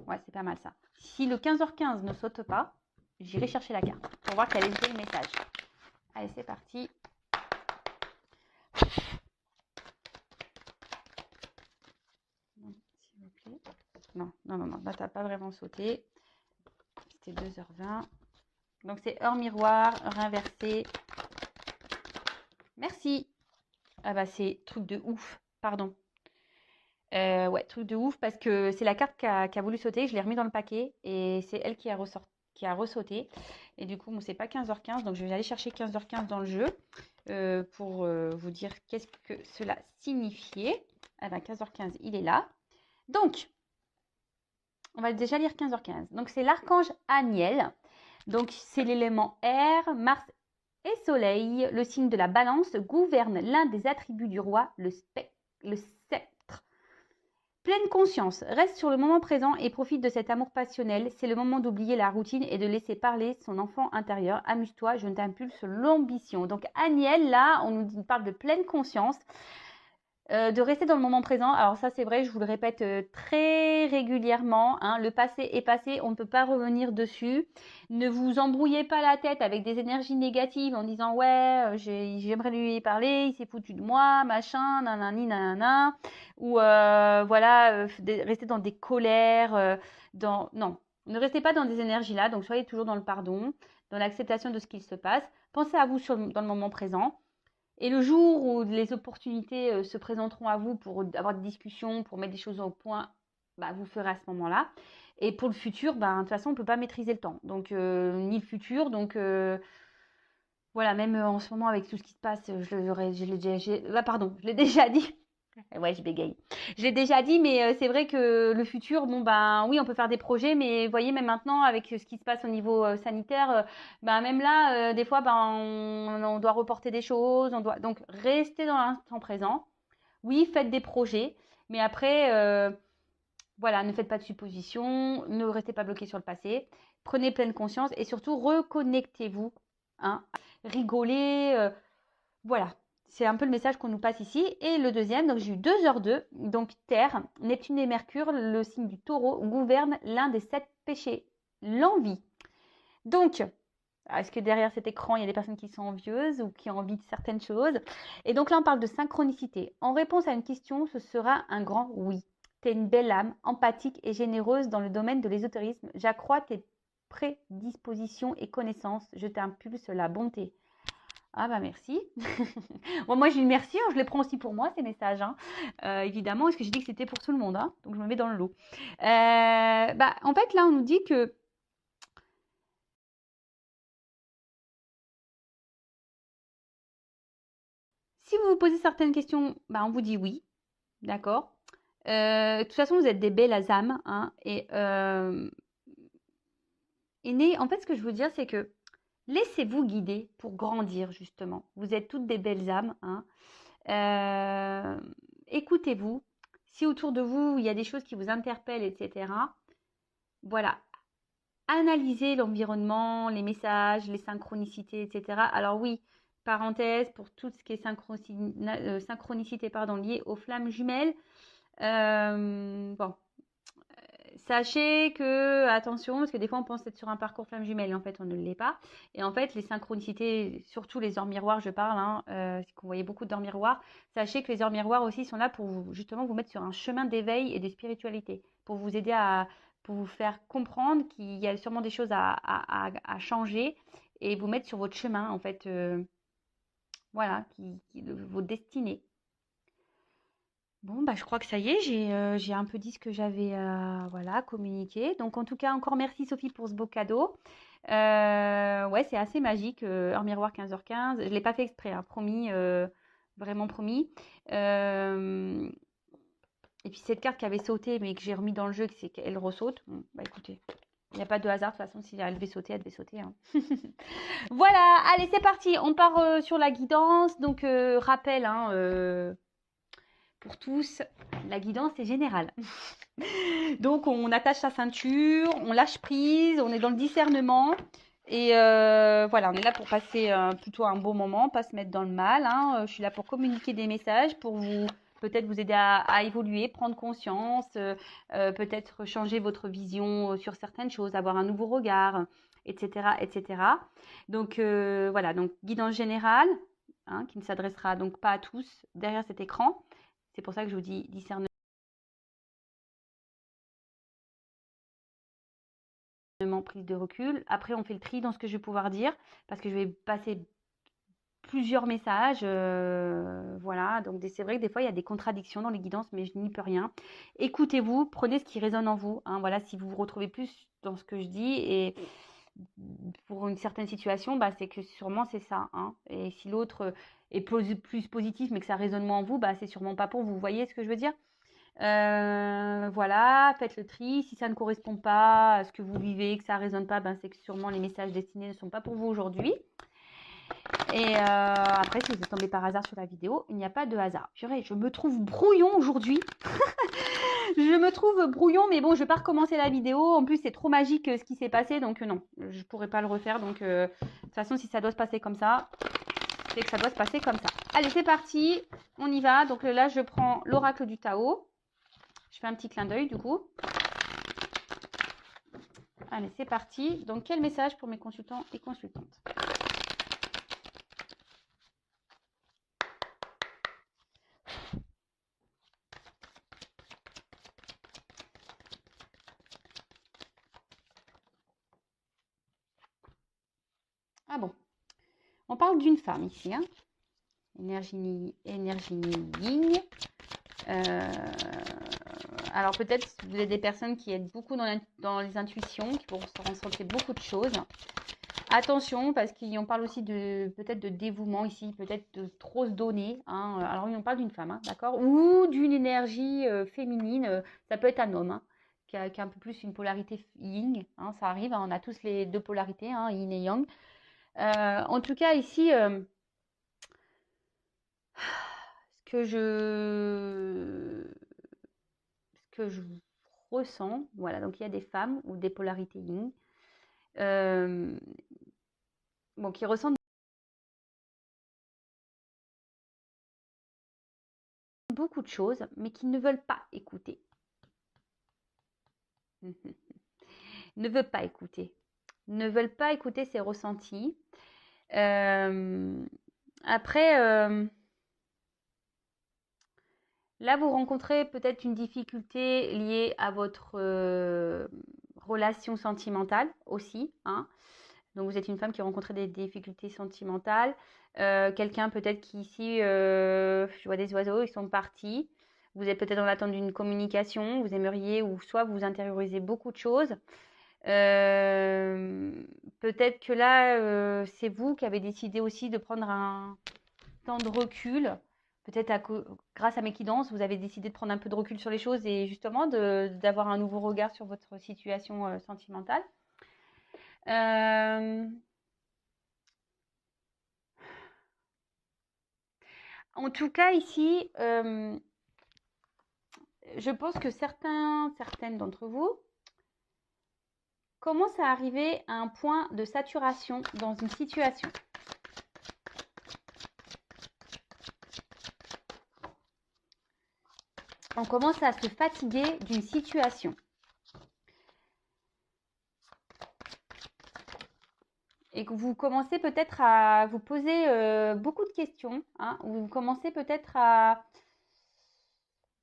Ouais, c'est pas mal ça. Si le 15h15 ne saute pas, j'irai chercher la carte pour voir quel est le message. Allez, c'est parti. S'il vous plaît. Non, là, t'as pas vraiment sauté. C'était 2h20. Donc, c'est heure miroir, heure inversée. Merci. Ah bah, c'est truc de ouf. Pardon. Ouais, truc de ouf parce que c'est la carte qui a voulu sauter. Je l'ai remis dans le paquet et c'est elle qui a ressauté. Et du coup, bon, c'est pas 15h15. Donc, je vais aller chercher 15h15 dans le jeu pour vous dire qu'est-ce que cela signifiait. Ah ben, 15h15, il est là. Donc, on va déjà lire 15h15. Donc, c'est l'archange Aniel. Donc, c'est l'élément air, Mars et Soleil. Le signe de la balance gouverne l'un des attributs du roi, le sceptre. Pleine conscience, reste sur le moment présent et profite de cet amour passionnel. C'est le moment d'oublier la routine et de laisser parler son enfant intérieur. Amuse-toi, je t'impulse l'ambition. Donc, Aniel, là, on nous parle de pleine conscience. De rester dans le moment présent. Alors ça, c'est vrai, je vous le répète très régulièrement. Hein, le passé est passé, on ne peut pas revenir dessus. Ne vous embrouillez pas la tête avec des énergies négatives en disant « Ouais, j'aimerais lui parler, il s'est foutu de moi, machin, nanani, nanana. » Ou voilà, rester dans des colères. Non, ne restez pas dans des énergies-là. Donc, soyez toujours dans le pardon, dans l'acceptation de ce qu'il se passe. Pensez à vous dans le moment présent. Et le jour où les opportunités se présenteront à vous pour avoir des discussions, pour mettre des choses au point, bah, vous ferez à ce moment-là. Et pour le futur, bah, de toute façon, on ne peut pas maîtriser le temps. Donc, ni le futur. Donc, voilà, même en ce moment, avec tout ce qui se passe, je l'ai déjà dit. Ouais, je bégaye. Je l'ai déjà dit, mais c'est vrai que le futur, bon, ben oui, on peut faire des projets, mais vous voyez, même maintenant, avec ce qui se passe au niveau sanitaire, ben même là, des fois, ben on doit reporter des choses, on doit donc rester dans l'instant présent. Oui, faites des projets, mais après, voilà, ne faites pas de suppositions, ne restez pas bloqué sur le passé, prenez pleine conscience et surtout reconnectez-vous, hein, rigolez, voilà, c'est un peu le message qu'on nous passe ici. Et le deuxième, donc j'ai eu 2h02, donc Terre, Neptune et Mercure, le signe du Taureau, gouverne l'un des 7 péchés, l'envie. Donc, est-ce que derrière cet écran, il y a des personnes qui sont envieuses ou qui ont envie de certaines choses? Et donc là, on parle de synchronicité. En réponse à une question, ce sera un grand oui. Tu es une belle âme, empathique et généreuse dans le domaine de l'ésotérisme. J'accrois tes prédispositions et connaissances. Je t'impulse la bonté. Ah bah merci. Bon, moi j'ai une merci, hein, je les prends aussi pour moi ces messages, hein. Évidemment, parce que j'ai dit que c'était pour tout le monde, hein, donc je me mets dans le lot. Bah, en fait là on nous dit que si vous vous posez certaines questions, bah, on vous dit oui, d'accord. De toute façon vous êtes des belles âmes, hein, en fait ce que je veux dire c'est que laissez-vous guider pour grandir justement. Vous êtes toutes des belles âmes, hein. Écoutez-vous. Si autour de vous, il y a des choses qui vous interpellent, etc., voilà. Analysez l'environnement, les messages, les synchronicités, etc. Alors oui, parenthèse, pour tout ce qui est synchronicité liée aux flammes jumelles, bon, sachez que, attention, parce que des fois on pense être sur un parcours flamme jumelle et en fait on ne l'est pas. Et en fait, les synchronicités, surtout les heures miroirs, je parle, hein, si vous voyez beaucoup d'heures miroirs, sachez que les heures miroirs aussi sont là pour justement vous mettre sur un chemin d'éveil et de spiritualité, pour vous aider pour vous faire comprendre qu'il y a sûrement des choses à changer et vous mettre sur votre chemin, en fait, voilà, votre destinée. Bon, bah, je crois que ça y est, j'ai un peu dit ce que j'avais voilà, communiqué. Donc, en tout cas, encore merci Sophie pour ce beau cadeau. Ouais, c'est assez magique. Heure miroir 15h15. Je ne l'ai pas fait exprès, hein, promis, vraiment promis. Et puis, cette carte qui avait sauté, mais que j'ai remis dans le jeu, c'est qu'elle ressaute. Bon, bah écoutez, il n'y a pas de hasard. De toute façon, si elle devait sauter, elle devait sauter, hein. Voilà, allez, c'est parti. On part sur la guidance. Donc, rappel, hein, pour tous, la guidance est générale. Donc, on attache sa ceinture, on lâche prise, on est dans le discernement. Et voilà, on est là pour passer plutôt un beau moment, pas se mettre dans le mal, hein. Je suis là pour communiquer des messages, pour vous peut-être vous aider à évoluer, prendre conscience, peut-être changer votre vision sur certaines choses, avoir un nouveau regard, etc., etc. Donc voilà, donc guidance générale, hein, qui ne s'adressera donc pas à tous derrière cet écran. C'est pour ça que je vous dis discernement, prise de recul. Après, on fait le tri dans ce que je vais pouvoir dire, parce que je vais passer plusieurs messages, voilà. Donc c'est vrai que des fois il y a des contradictions dans les guidances, mais je n'y peux rien. Écoutez-vous, prenez ce qui résonne en vous, hein. Voilà, si vous vous retrouvez plus dans ce que je dis et pour une certaine situation, bah, c'est que sûrement c'est ça, hein. Et si l'autre est plus positif, mais que ça résonne moins en vous, bah, c'est sûrement pas pour vous. Vous voyez ce que je veux dire? Voilà, faites le tri. Si ça ne correspond pas à ce que vous vivez, que ça résonne pas, ben, c'est que sûrement les messages destinés ne sont pas pour vous aujourd'hui. Et après, si vous êtes tombé par hasard sur la vidéo, il n'y a pas de hasard. Purée, je me trouve brouillon aujourd'hui. Je me trouve brouillon, mais bon, je ne vais pas recommencer la vidéo. En plus, c'est trop magique ce qui s'est passé, donc non, je ne pourrais pas le refaire. Donc, de toute façon, si ça doit se passer comme ça, c'est que ça doit se passer comme ça. Allez, c'est parti, on y va. Donc là, je prends l'oracle du Tao. Je fais un petit clin d'œil, du coup. Allez, c'est parti. Donc, quel message pour mes consultants et consultantes? Ah bon, on parle d'une femme ici, hein. Énergie yin. Alors peut-être vous êtes des personnes qui êtes beaucoup dans les intuitions, qui vont ressentir beaucoup de choses. Attention, parce qu'on parle aussi peut-être de dévouement ici, peut-être de trop se donner, hein. Alors on parle d'une femme, hein, d'accord? Ou d'une énergie féminine, ça peut être un homme, hein, qui a un peu plus une polarité yin, hein, ça arrive, hein, on a tous les deux polarités, hein, yin et yang. En tout cas ici, ce que je ressens, voilà, donc il y a des femmes ou des polarités yin, bon, qui ressentent beaucoup de choses, mais qui ne veulent pas écouter. Ne veulent pas écouter. Ne veulent pas écouter ses ressentis. Après, là, vous rencontrez peut-être une difficulté liée à votre relation sentimentale aussi, hein. Donc, vous êtes une femme qui a rencontré des difficultés sentimentales. Quelqu'un peut-être qui ici, je vois des oiseaux, ils sont partis. Vous êtes peut-être en attente d'une communication. Vous aimeriez ou soit vous intériorisez beaucoup de choses. Peut-être que là, c'est vous qui avez décidé aussi de prendre un temps de recul. Peut-être grâce à mes guidances, vous avez décidé de prendre un peu de recul sur les choses et justement d'avoir un nouveau regard sur votre situation sentimentale. En tout cas, ici, je pense que certaines d'entre vous commencent à arriver à un point de saturation dans une situation. On commence à se fatiguer d'une situation. Et que vous commencez peut-être à vous poser beaucoup de questions, hein, ou vous commencez peut-être à,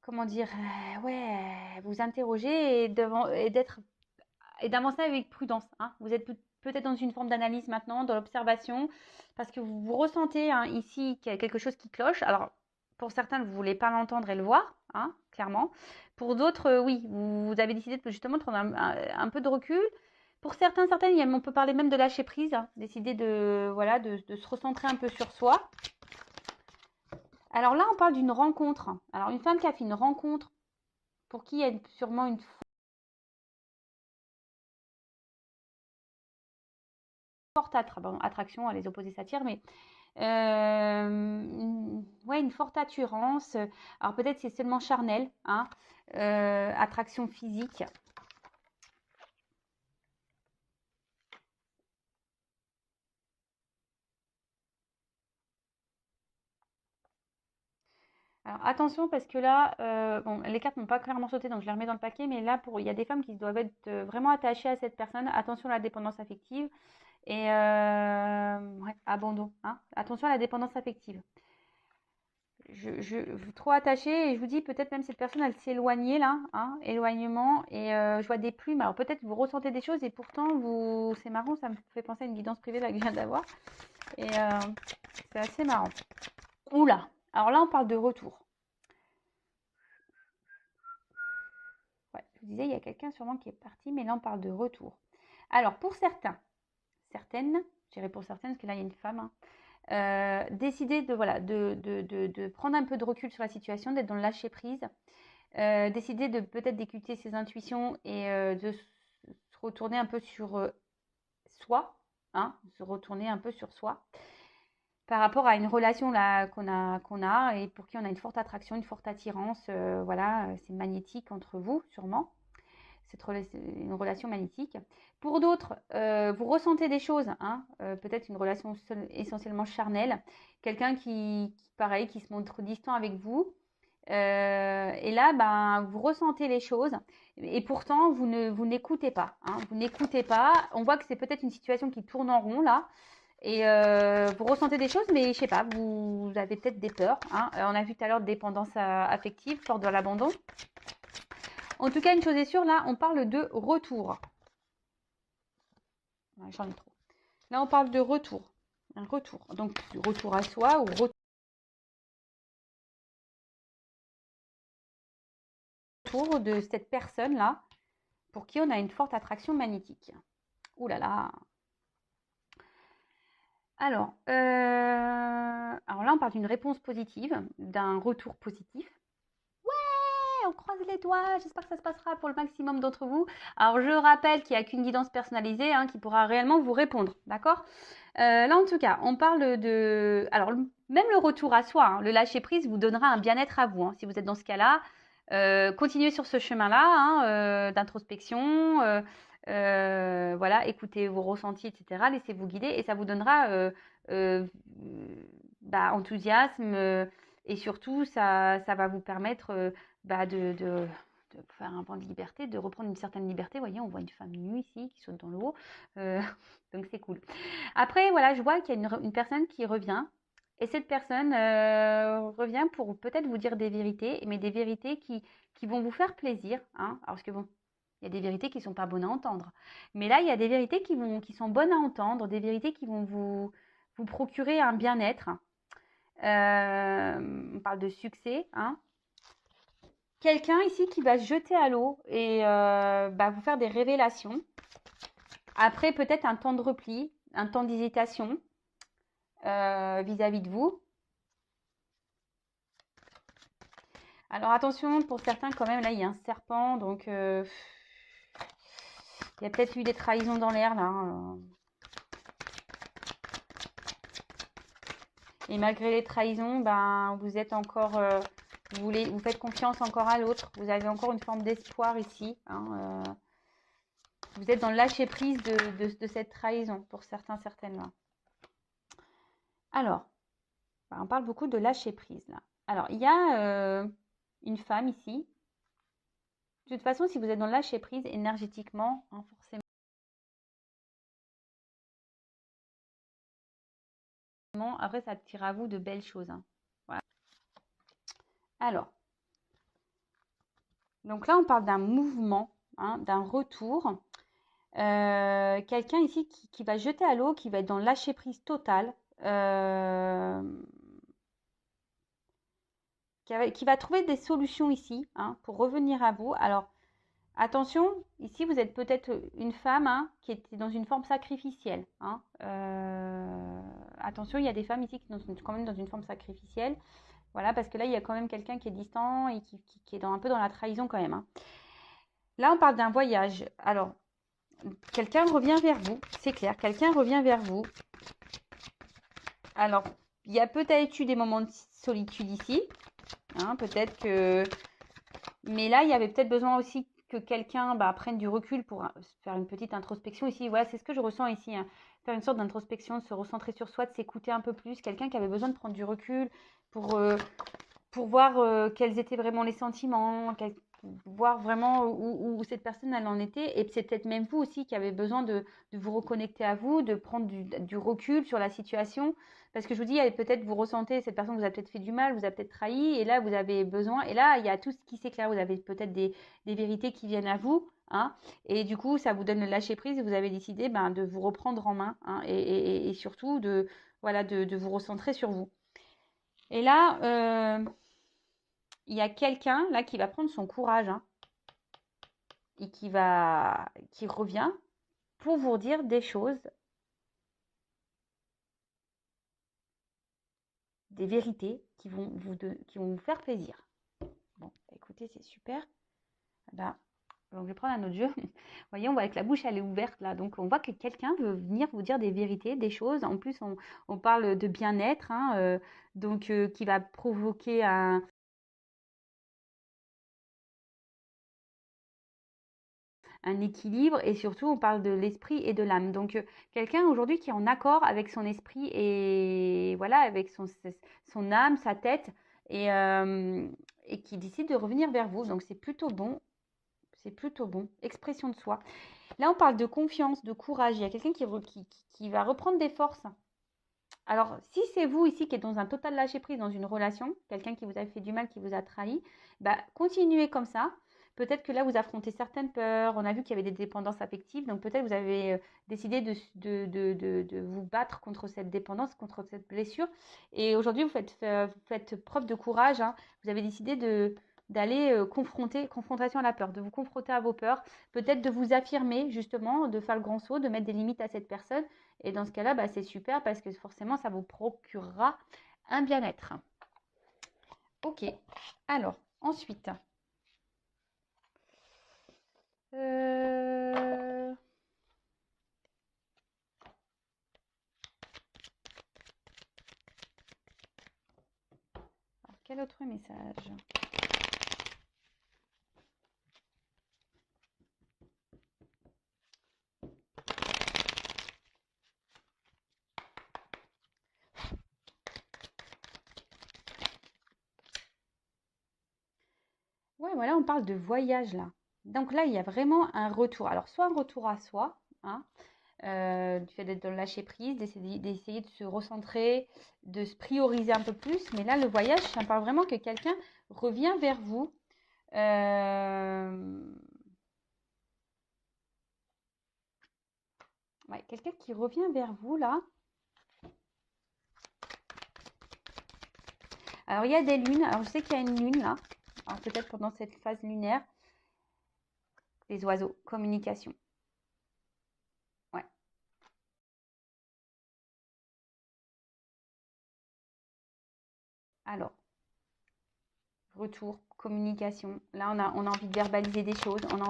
comment dire, ouais, vous interroger et d'avancer avec prudence, hein. Vous êtes peut-être dans une forme d'analyse maintenant, dans l'observation, parce que vous ressentez, hein, ici qu'il y a quelque chose qui cloche. Alors, pour certains, vous ne voulez pas l'entendre et le voir, hein, clairement. Pour d'autres, oui, vous avez décidé justement de prendre un peu de recul. Pour certaines, on peut parler même de lâcher prise, hein, décider voilà, de se recentrer un peu sur soi. Alors là, on parle d'une rencontre. Alors, une femme qui a fait une rencontre, pour qui il y a sûrement une forte attraction, les opposés s'attirent, mais ouais, une forte attirance. Alors peut-être c'est seulement charnel, hein, attraction physique. Alors attention parce que là, bon, les cartes n'ont pas clairement sauté, donc je les remets dans le paquet, mais là, il y a des femmes qui doivent être vraiment attachées à cette personne. Attention à la dépendance affective et ouais, abandon. Hein. Attention à la dépendance affective. Trop attachée et je vous dis peut-être même cette personne elle s'est éloignée là, hein, éloignement et je vois des plumes. Alors peut-être vous ressentez des choses et pourtant vous, c'est marrant, ça me fait penser à une guidance privée là que je viens d'avoir et c'est assez marrant. Oula, alors là on parle de retour. Ouais, je vous disais il y a quelqu'un sûrement qui est parti, mais là on parle de retour. Alors pour certains, certaines, je dirais pour certaines parce que là il y a une femme. Hein, décider de, voilà, de prendre un peu de recul sur la situation, d'être dans le lâcher prise, décider de peut-être d'écouter ses intuitions et de se retourner un peu sur soi, hein, se retourner un peu sur soi par rapport à une relation là qu'on a et pour qui on a une forte attraction, une forte attirance, voilà, c'est magnétique entre vous sûrement. C'est une relation magnétique. Pour d'autres, vous ressentez des choses, hein, peut-être une relation essentiellement charnelle, quelqu'un pareil, qui se montre distant avec vous. Et là, ben, vous ressentez les choses et pourtant, vous n'écoutez pas. Hein, vous n'écoutez pas. On voit que c'est peut-être une situation qui tourne en rond là. Et vous ressentez des choses, mais je sais pas, vous avez peut-être des peurs. Hein. On a vu tout à l'heure de dépendance affective, peur de l'abandon. En tout cas, une chose est sûre, là, on parle de retour. J'en ai trop. Là, on parle de retour. Un retour. Donc, retour à soi ou retour de cette personne-là pour qui on a une forte attraction magnétique. Ouh là là. Alors là, on parle d'une réponse positive, d'un retour positif. On croise les doigts, j'espère que ça se passera pour le maximum d'entre vous. Alors je rappelle qu'il n'y a qu'une guidance personnalisée qui pourra réellement vous répondre, d'accord? Là en tout cas, on parle de... Alors même le retour à soi, hein, le lâcher prise vous donnera un bien-être à vous. Hein, si vous êtes dans ce cas-là, continuez sur ce chemin-là hein, d'introspection. Voilà, écoutez vos ressentis, etc. Laissez-vous guider et ça vous donnera enthousiasme et surtout ça va vous permettre de faire un vent de liberté, de reprendre une certaine liberté. Vous voyez, on voit une femme nue ici qui saute dans l'eau. Donc c'est cool. Après, voilà, je vois qu'il y a une personne qui revient. Et cette personne revient pour peut-être vous dire des vérités, mais des vérités qui vont vous faire plaisir. Hein. Alors, parce que bon, il y a des vérités qui ne sont pas bonnes à entendre. Mais là, il y a des vérités qui sont bonnes à entendre, des vérités qui vont vous procurer un bien-être. On parle de succès. Hein. Quelqu'un ici qui va se jeter à l'eau et vous faire des révélations. Après, peut-être un temps de repli, un temps d'hésitation vis-à-vis de vous. Alors attention, pour certains quand même, là, il y a un serpent, donc il y a peut-être eu des trahisons dans l'air, là. Et malgré les trahisons, vous êtes encore... vous faites confiance encore à l'autre. Vous avez encore une forme d'espoir ici. Hein, vous êtes dans le lâcher-prise de cette trahison, pour certains, certaines. Là. Alors, on parle beaucoup de lâcher-prise, là. Alors, il y a une femme ici. De toute façon, si vous êtes dans le lâcher-prise énergétiquement, hein, forcément, après, ça attire à vous de belles choses. Hein. Voilà. Alors, donc là, on parle d'un mouvement, hein, d'un retour. Quelqu'un ici qui va jeter à l'eau, qui va être dans le lâcher-prise total, qui va trouver des solutions ici hein, pour revenir à vous. Alors, attention, ici, vous êtes peut-être une femme hein, qui était dans une forme sacrificielle. Hein. Attention, il y a des femmes ici qui sont quand même dans une forme sacrificielle. Voilà, parce que là, il y a quand même quelqu'un qui est distant et qui est un peu dans la trahison quand même. Hein. Là, on parle d'un voyage. Alors, quelqu'un revient vers vous, c'est clair, quelqu'un revient vers vous. Alors, il y a peut-être eu des moments de solitude ici, hein, peut-être que... Mais là, il y avait peut-être besoin aussi que quelqu'un prenne du recul pour faire une petite introspection ici. Voilà, c'est ce que je ressens ici, hein. Faire une sorte d'introspection, de se recentrer sur soi, de s'écouter un peu plus. Quelqu'un qui avait besoin de prendre du recul pour pour voir quels étaient vraiment les sentiments, voir vraiment où cette personne elle en était. Et c'est peut-être même vous aussi qui avez besoin de vous reconnecter à vous, de prendre du recul sur la situation. Parce que je vous dis, peut-être vous ressentez, cette personne vous a peut-être fait du mal, vous a peut-être trahi, et là vous avez besoin, et là il y a tout ce qui s'éclaire, vous avez peut-être des vérités qui viennent à vous, hein, et du coup ça vous donne le lâcher prise, et vous avez décidé de vous reprendre en main, hein, et surtout voilà, de vous recentrer sur vous. Et là, il y a quelqu'un là qui va prendre son courage, hein, et qui revient pour vous dire des choses, des vérités qui vont vous faire plaisir. Bon, écoutez, c'est super. Là, donc je vais prendre un autre jeu. Vous voyez, on voit que la bouche elle est ouverte là, donc on voit que quelqu'un veut venir vous dire des vérités, des choses. En plus, on parle de bien-être, hein, qui va provoquer un équilibre, et surtout on parle de l'esprit et de l'âme. Donc quelqu'un aujourd'hui qui est en accord avec son esprit et voilà, avec son âme, sa tête, et qui décide de revenir vers vous. Donc c'est plutôt bon. C'est plutôt bon. Expression de soi. Là, on parle de confiance, de courage. Il y a quelqu'un qui va reprendre des forces. Alors, si c'est vous ici qui êtes dans un total lâcher-prise dans une relation, quelqu'un qui vous a fait du mal, qui vous a trahi, continuez comme ça. Peut-être que là, vous affrontez certaines peurs. On a vu qu'il y avait des dépendances affectives. Donc, peut-être vous avez décidé de vous battre contre cette dépendance, contre cette blessure. Et aujourd'hui, vous faites preuve de courage, hein. Vous avez décidé d'aller confrontation à la peur, de vous confronter à vos peurs, peut-être de vous affirmer justement, de faire le grand saut, de mettre des limites à cette personne. Et dans ce cas-là, c'est super parce que forcément, ça vous procurera un bien-être. Ok, alors, ensuite. Alors, quel autre message? Ouais, voilà, on parle de voyage là. Donc là, il y a vraiment un retour. Alors, soit un retour à soi, hein, du fait d'être dans le lâcher prise, d'essayer de se recentrer, de se prioriser un peu plus. Mais là, le voyage, ça parle vraiment que quelqu'un revient vers vous. Ouais, quelqu'un qui revient vers vous là. Alors, il y a des lunes. Alors, je sais qu'il y a une lune là. Alors, peut-être pendant cette phase lunaire. Les oiseaux, communication. Ouais. Alors, retour, communication. Là, on a envie de verbaliser des choses. On a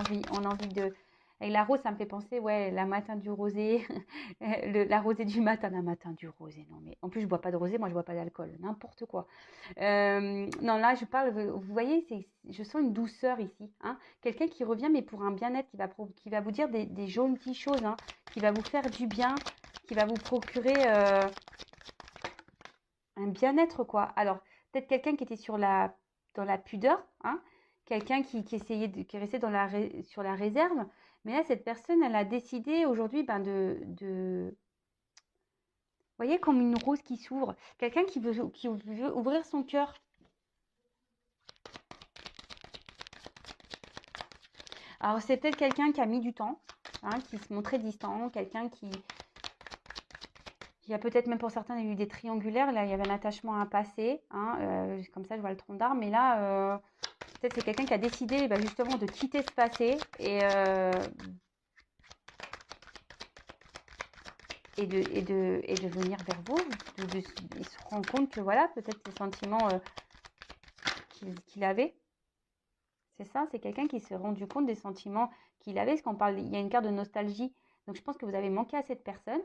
envie de. Avec la rose, ça me fait penser, ouais, la matin du rosé, la rosée du matin, la matin du rosé. Non, mais en plus, je bois pas de rosé, moi, je bois pas d'alcool, n'importe quoi. Non, là, je parle, vous voyez, je sens une douceur ici, hein. Quelqu'un qui revient, mais pour un bien-être, qui va vous dire des jolies choses, hein, qui va vous faire du bien, qui va vous procurer un bien-être, quoi. Alors, peut-être quelqu'un qui était dans la pudeur, hein, quelqu'un qui essayait qui est resté sur la réserve. Mais là, cette personne, elle a décidé aujourd'hui vous voyez, comme une rose qui s'ouvre. Quelqu'un qui veut ouvrir son cœur. Alors, c'est peut-être quelqu'un qui a mis du temps, hein, qui se montrait distant, quelqu'un il y a peut-être même pour certains, il y a eu des triangulaires. Là, il y avait un attachement à un passé, hein, comme ça, je vois le tronc d'arbre. Mais là, peut-être c'est quelqu'un qui a décidé justement de quitter ce passé et de venir vers vous. Il se rend compte que voilà, peut-être ces sentiments qu'il avait. C'est ça, c'est quelqu'un qui s'est rendu compte des sentiments qu'il avait. Parce qu'on parle, il y a une carte de nostalgie. Donc je pense que vous avez manqué à cette personne.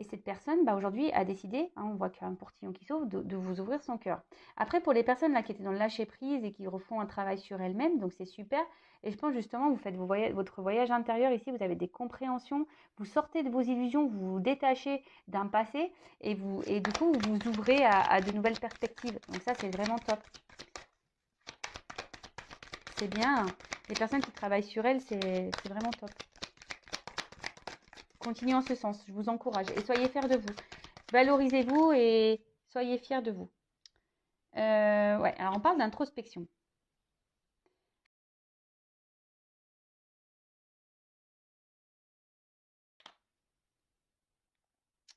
Et cette personne, aujourd'hui, a décidé, hein, on voit qu'il y a un portillon qui s'ouvre, de vous ouvrir son cœur. Après, pour les personnes là qui étaient dans le lâcher prise et qui refont un travail sur elles-mêmes, donc c'est super. Et je pense justement, vous faites votre voyage intérieur ici, vous avez des compréhensions, vous sortez de vos illusions, vous vous détachez d'un passé et du coup, vous vous ouvrez à de nouvelles perspectives. Donc ça, c'est vraiment top. c'est bien. Les personnes qui travaillent sur elles, c'est vraiment top. Continuez en ce sens, je vous encourage. Et soyez fiers de vous. Valorisez-vous et soyez fiers de vous. Ouais, alors on parle d'introspection.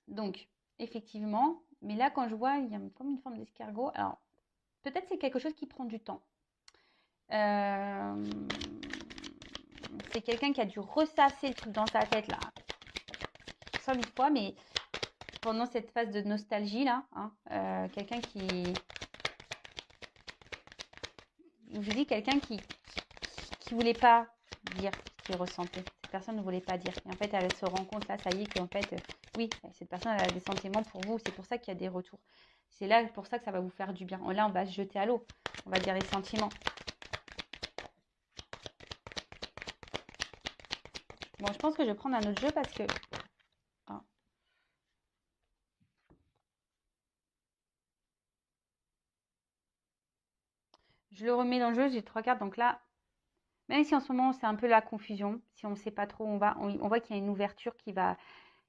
Donc, effectivement, mais là, quand je vois, il y a comme une forme d'escargot. Alors, peut-être c'est quelque chose qui prend du temps. C'est quelqu'un qui a dû ressasser le truc dans sa tête, là, 100 000 fois, mais pendant cette phase de nostalgie, là, hein, quelqu'un qui... Je vous dis, quelqu'un qui voulait pas dire ce qu'il ressentait. Cette personne ne voulait pas dire. Et en fait, elle se rend compte, là, ça y est, qu'en fait, oui, cette personne, elle a des sentiments pour vous. C'est pour ça qu'il y a des retours. C'est là pour ça que ça va vous faire du bien. Là, on va se jeter à l'eau. On va dire les sentiments. Bon, je pense que je vais prendre un autre jeu parce que... Ah. Je le remets dans le jeu, j'ai 3 cartes. Donc là, même si en ce moment, c'est un peu la confusion, si on ne sait pas trop, on voit qu'il y a une ouverture qui va...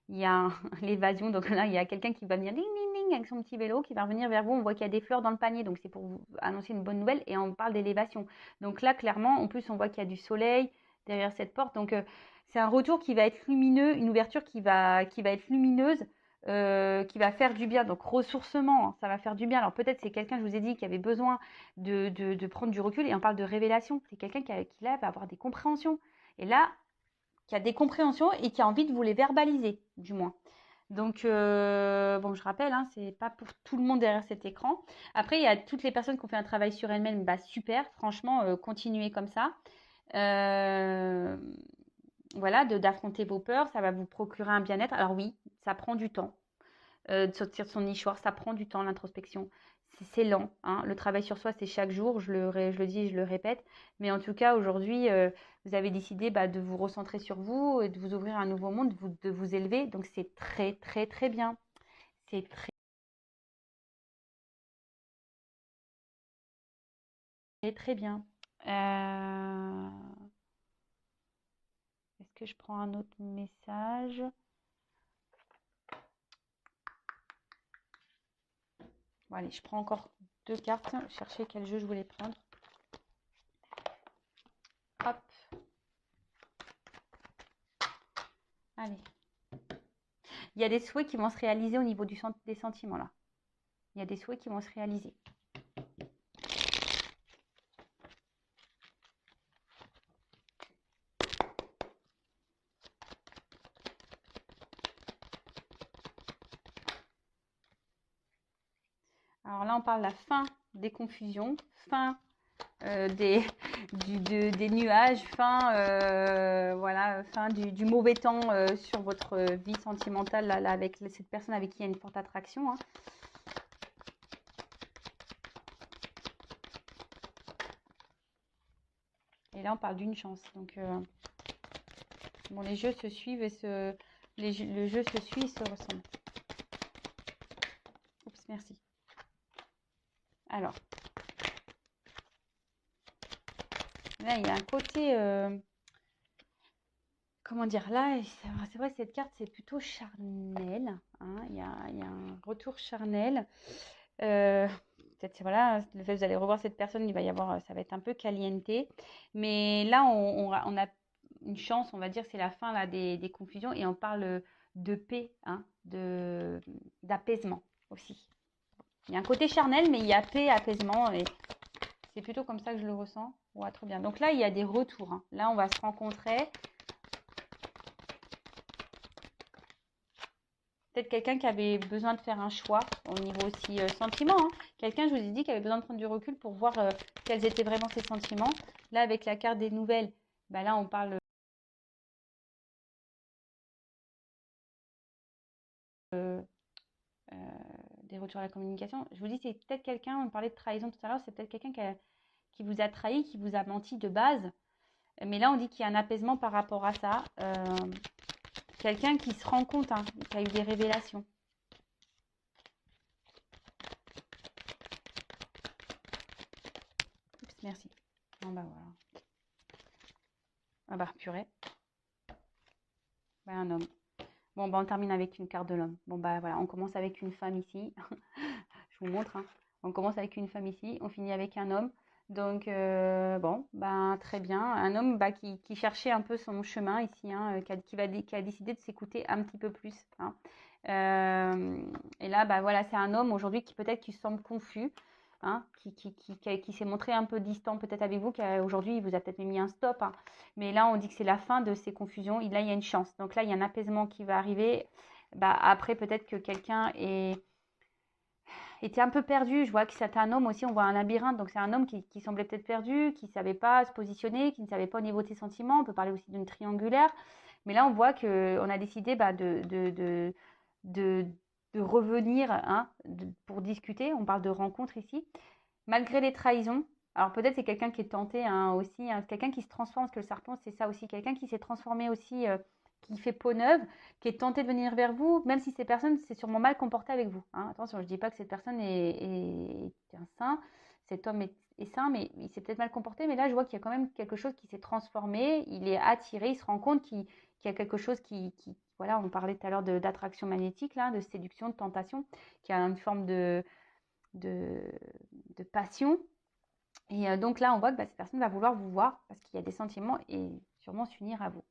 Il y a l'évasion, donc là, il y a quelqu'un qui va venir ding, ding, ding, avec son petit vélo, qui va revenir vers vous. On voit qu'il y a des fleurs dans le panier, donc c'est pour vous annoncer une bonne nouvelle. Et on parle d'élévation. Donc là, clairement, en plus, on voit qu'il y a du soleil derrière cette porte. Donc, c'est un retour qui va être lumineux, une ouverture qui va être lumineuse, qui va faire du bien. Donc, ressourcement, hein, ça va faire du bien. Alors, peut-être c'est quelqu'un, je vous ai dit, qui avait besoin de prendre du recul. Et on parle de révélation. C'est quelqu'un qui là, va avoir des compréhensions. Et là, qui a des compréhensions et qui a envie de vous les verbaliser, du moins. Donc, bon, je rappelle, hein, c'est pas pour tout le monde derrière cet écran. Après, il y a toutes les personnes qui ont fait un travail sur elles-mêmes, bah super, franchement, continuez comme ça. Voilà, d'affronter vos peurs, ça va vous procurer un bien-être. Alors oui, ça prend du temps de sortir de son nichoir, ça prend du temps l'introspection. C'est lent, hein. Le travail sur soi, c'est chaque jour, je le dis et je le répète. Mais en tout cas, aujourd'hui, vous avez décidé de vous recentrer sur vous, et de vous ouvrir à un nouveau monde, de vous élever. Donc, c'est très, très, très bien. C'est très, très bien. Est-ce que je prends un autre message? Bon, allez, je prends encore 2 cartes. Chercher quel jeu je voulais prendre. Hop. Allez. Il y a des souhaits qui vont se réaliser au niveau des sentiments, là. Il y a des souhaits qui vont se réaliser. Alors là, on parle de la fin des confusions, fin des nuages, fin, voilà, fin du mauvais temps sur votre vie sentimentale là, avec cette personne avec qui il y a une forte attraction, hein. Et là, on parle d'une chance. Donc, bon, les jeux se suivent et le jeu se suit et se ressemble. Oups, merci. Alors, là, il y a un côté... comment dire, là, c'est vrai, cette carte, c'est plutôt charnel, hein. Il y a un retour charnel. Peut-être, voilà, le fait que vous allez revoir cette personne, il va y avoir, ça va être un peu caliente. Mais là, on a une chance, on va dire, c'est la fin là, des confusions et on parle de paix, hein, d'apaisement aussi. Il y a un côté charnel, mais il y a paix, apaisement et c'est plutôt comme ça que je le ressens. Ouais, trop bien. Donc là, il y a des retours, hein. Là, on va se rencontrer. Peut-être quelqu'un qui avait besoin de faire un choix au niveau aussi sentiment, hein. Quelqu'un, je vous ai dit, qui avait besoin de prendre du recul pour voir quels étaient vraiment ses sentiments. Là, avec la carte des nouvelles, bah là, on parle des retours à la communication. Je vous dis, c'est peut-être quelqu'un, on parlait de trahison tout à l'heure, c'est peut-être quelqu'un qui vous a trahi, qui vous a menti de base. Mais là, on dit qu'il y a un apaisement par rapport à ça. Quelqu'un qui se rend compte, hein, qui a eu des révélations. Oups, merci. Bon, bah voilà. Ah bah, purée. Bah, un homme. Bon, bah, on termine avec une carte de l'homme. Bon, bah voilà, on commence avec une femme ici. Je vous montre, hein. On commence avec une femme ici, on finit avec un homme. Donc, bon, bah, très bien. Un homme bah, qui cherchait un peu son chemin ici, hein, qui a décidé de s'écouter un petit peu plus, hein. Et là, bah, voilà, c'est un homme aujourd'hui qui peut-être qui semble confus, hein, qui s'est montré un peu distant peut-être avec vous, aujourd'hui, il vous a peut-être mis un stop, hein. Mais là, on dit que c'est la fin de ces confusions. Là, il y a une chance. Donc là, il y a un apaisement qui va arriver. Bah, après, peut-être que quelqu'un était un peu perdu. Je vois que c'est un homme aussi, on voit un labyrinthe. Donc c'est un homme qui semblait peut-être perdu, qui ne savait pas se positionner, qui ne savait pas au niveau de ses sentiments. On peut parler aussi d'une triangulaire. Mais là, on voit qu'on a décidé bah, de, de revenir, hein, pour discuter. On parle de rencontre ici. Malgré les trahisons. Alors peut-être c'est quelqu'un qui est tenté, hein, aussi, hein, quelqu'un qui se transforme, parce que le serpent c'est ça aussi, quelqu'un qui s'est transformé aussi, qui fait peau neuve, qui est tenté de venir vers vous, même si ces personnes s'est sûrement mal comportée avec vous, hein. Attention, je ne dis pas que cette personne est un saint, cet homme est saint, mais il s'est peut-être mal comporté, mais là je vois qu'il y a quand même quelque chose qui s'est transformé, il est attiré, il se rend compte qu'il y a quelque chose voilà, on parlait tout à l'heure d'attraction magnétique, là, de séduction, de tentation, qui a une forme de, de passion. Et donc là, on voit que bah, cette personne va vouloir vous voir parce qu'il y a des sentiments et sûrement s'unir à vous.